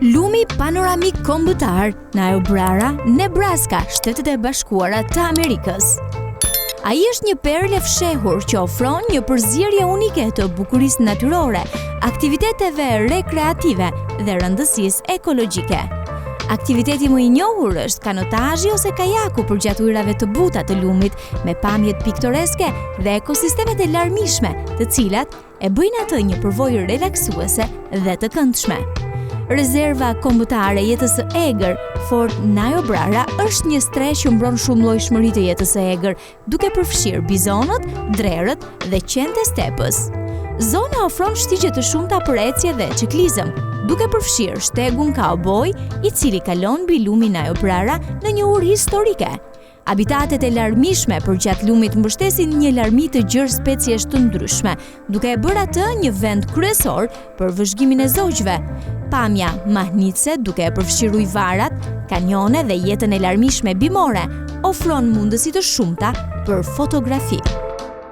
Lumi panoramik kombëtar, Niobrara, Nebraska, Shtetet e Bashkuara të Amerikës. Ai është një perlë e fshehur që ofron një përzierje unike të bukurisë natyrore, aktiviteteve rekreative dhe rëndësisë ekologjike. Aktiviteti më i njohur është kanotazhi ose kajaku përgjatë ujrave të buta të lumit me pamjet piktoreske dhe ekosistemet e larmishme, të cilat e bëjnë atë një përvojë relaksuese dhe të këndshme. Rezerva kombëtare jetës së egër, Fort Niobrara, është një strehë që mbron shumë llojshmëri të jetës së egër, duke përfshirë bizonët, drerët dhe qentë e stepës. Zona ofron shtigje të shumta për ecje dhe ciklizëm, duke përfshirë shtegun cowboy, i cili kalon mbi lumin Niobrara në një ur historike. Habitatet e larmishme përgjatë lumit mbështesin një larmi të gjerë speciesh të ndryshme, duke e bërë atë një vend kryesor për vëzhgimin e zogjve. Pamja mahnitse, duke e përfshirë ujvarat, kanjone dhe jetën e larmishme bimore, ofron mundësi të shumta për fotografi.